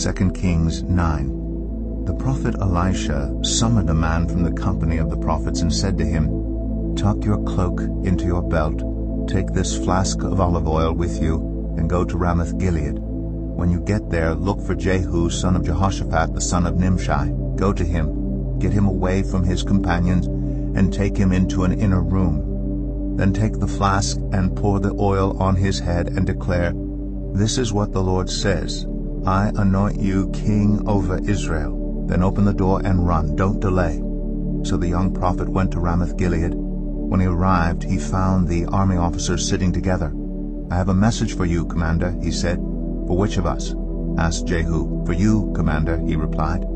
2 Kings 9. The prophet Elisha summoned a man from the company of the prophets and said to him, "Tuck your cloak into your belt, take this flask of olive oil with you, and go to Ramoth-Gilead. When you get there, look for Jehu, son of Jehoshaphat, the son of Nimshi. Go to him, get him away from his companions, and take him into an inner room. Then take the flask and pour the oil on his head and declare, 'This is what the Lord says, I anoint you king over Israel.' Then open the door and run, don't delay." So the young prophet went to Ramoth-Gilead. When he arrived, he found the army officers sitting together. "I have a message for you, Commander," he said. "For which of us?" asked Jehu. "For you, Commander," he replied.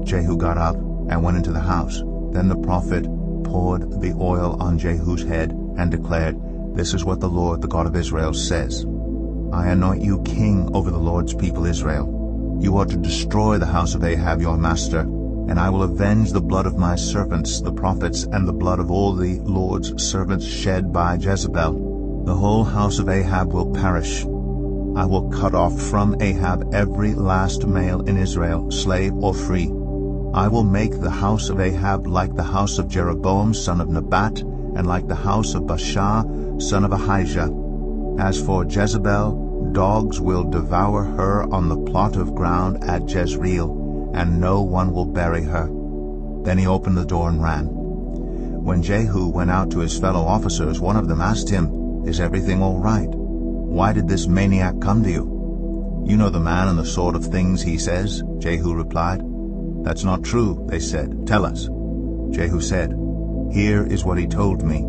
Jehu got up and went into the house. Then the prophet poured the oil on Jehu's head and declared, "This is what the Lord, the God of Israel, says. I anoint you king over the Lord's people Israel. You are to destroy the house of Ahab your master, and I will avenge the blood of my servants, the prophets, and the blood of all the Lord's servants shed by Jezebel. The whole house of Ahab will perish. I will cut off from Ahab every last male in Israel, slave or free. I will make the house of Ahab like the house of Jeroboam son of Nebat, and like the house of Baasha son of Ahijah. As for Jezebel, dogs will devour her on the plot of ground at Jezreel, and no one will bury her." Then he opened the door and ran. When Jehu went out to his fellow officers, one of them asked him, "Is everything all right? Why did this maniac come to you?" "You know the man and the sort of things he says," Jehu replied. "That's not true," they said. "Tell us." Jehu said, "Here is what he told me.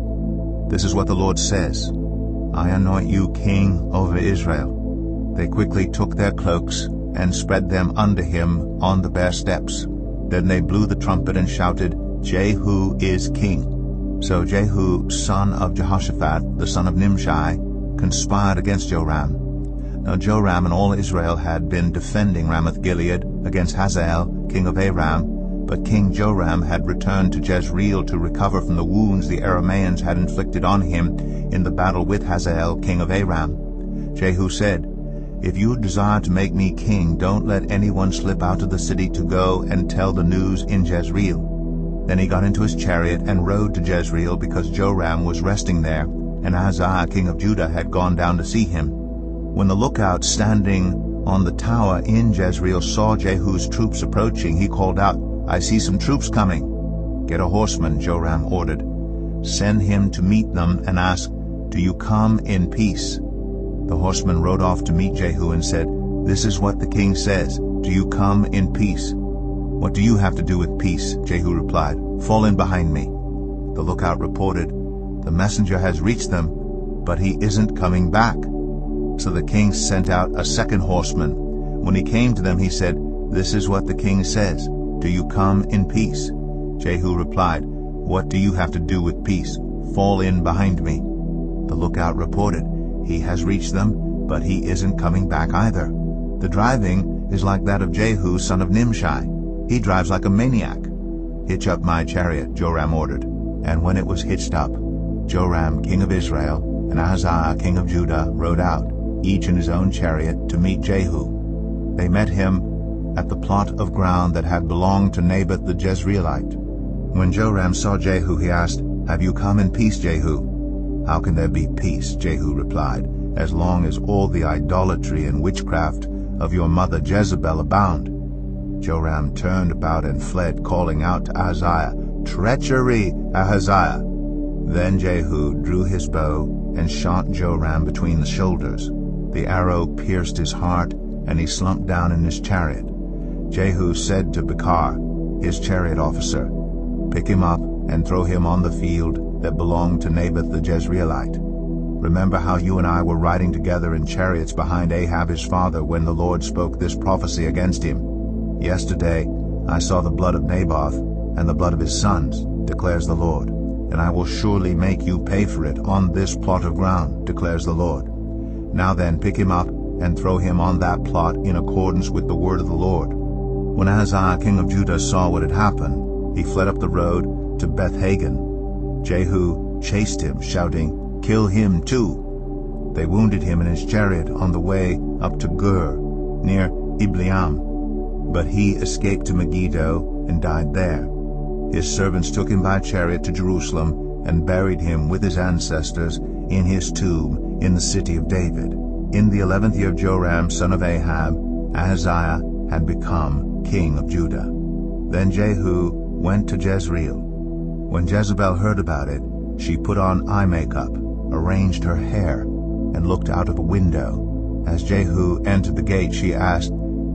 This is what the Lord says, I anoint you king over Israel." They quickly took their cloaks and spread them under him on the bare steps. Then they blew the trumpet and shouted, "Jehu is king." So Jehu, son of Jehoshaphat, the son of Nimshi, conspired against Joram. Now Joram and all Israel had been defending Ramoth-Gilead against Hazael, king of Aram, but King Joram had returned to Jezreel to recover from the wounds the Arameans had inflicted on him in the battle with Hazael, king of Aram. Jehu said, "If you desire to make me king, don't let anyone slip out of the city to go and tell the news in Jezreel." Then he got into his chariot and rode to Jezreel, because Joram was resting there, and Ahaziah, king of Judah, had gone down to see him. When the lookout standing on the tower in Jezreel saw Jehu's troops approaching, he called out, "I see some troops coming." "Get a horseman," Joram ordered. "Send him to meet them and ask, 'Do you come in peace?'" The horseman rode off to meet Jehu and said, "This is what the king says, 'Do you come in peace?'" "What do you have to do with peace?" Jehu replied. "Fall in behind me." The lookout reported, "The messenger has reached them, but he isn't coming back." So the king sent out a second horseman. When he came to them, he said, "This is what the king says, 'Do you come in peace?'" Jehu replied, "What do you have to do with peace? Fall in behind me." The lookout reported, "He has reached them, but he isn't coming back either. The driving is like that of Jehu, son of Nimshi. He drives like a maniac." "Hitch up my chariot," Joram ordered. And when it was hitched up, Joram, king of Israel, and Ahaziah, king of Judah, rode out, each in his own chariot, to meet Jehu. They met him at the plot of ground that had belonged to Naboth the Jezreelite. When Joram saw Jehu, he asked, "Have you come in peace, Jehu?" "How can there be peace," Jehu replied, "as long as all the idolatry and witchcraft of your mother Jezebel abound?" Joram turned about and fled, calling out to Ahaziah, "Treachery, Ahaziah!" Then Jehu drew his bow and shot Joram between the shoulders. The arrow pierced his heart, and he slumped down in his chariot. Jehu said to Bikar, his chariot officer, "Pick him up and throw him on the field that belonged to Naboth the Jezreelite. Remember how you and I were riding together in chariots behind Ahab his father when the Lord spoke this prophecy against him. Yesterday I saw the blood of Naboth and the blood of his sons, declares the Lord, and I will surely make you pay for it on this plot of ground, declares the Lord. Now then, pick him up and throw him on that plot in accordance with the word of the Lord." When Ahaziah king of Judah saw what had happened, he fled up the road to Beth-Hagan. Jehu chased him, shouting, "Kill him too!" They wounded him in his chariot on the way up to Gur, near Ibleam. but he escaped to Megiddo and died there. His servants took him by chariot to Jerusalem and buried him with his ancestors in his tomb in the city of David. In the 11th year of Joram, son of Ahab, Ahaziah had become king of Judah. Then Jehu went to Jezreel. When Jezebel heard about it, she put on eye makeup, arranged her hair, and looked out of a window. As Jehu entered the gate, she asked,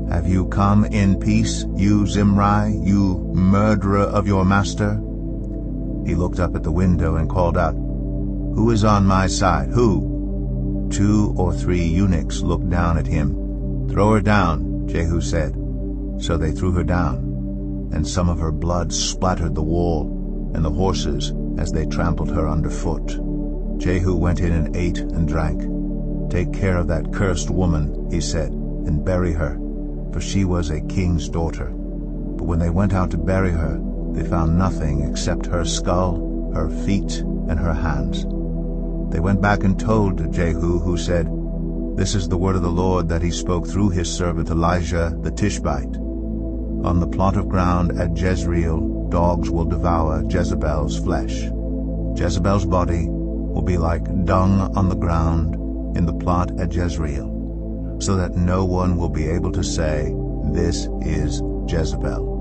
"Have you come in peace, you Zimri, you murderer of your master?" He looked up at the window and called out, "Who is on my side? Who?" 2 or 3 eunuchs looked down at him. "Throw her down," Jehu said. So they threw her down, and some of her blood splattered the wall and the horses as they trampled her underfoot. Jehu went in and ate and drank. "Take care of that cursed woman," he said, "and bury her, for she was a king's daughter." But when they went out to bury her, they found nothing except her skull, her feet, and her hands. They went back and told to Jehu, who said, "This is the word of the Lord that he spoke through his servant Elijah the Tishbite. On the plot of ground at Jezreel, dogs will devour Jezebel's flesh. Jezebel's body will be like dung on the ground in the plot at Jezreel, so that no one will be able to say, 'This is Jezebel.'"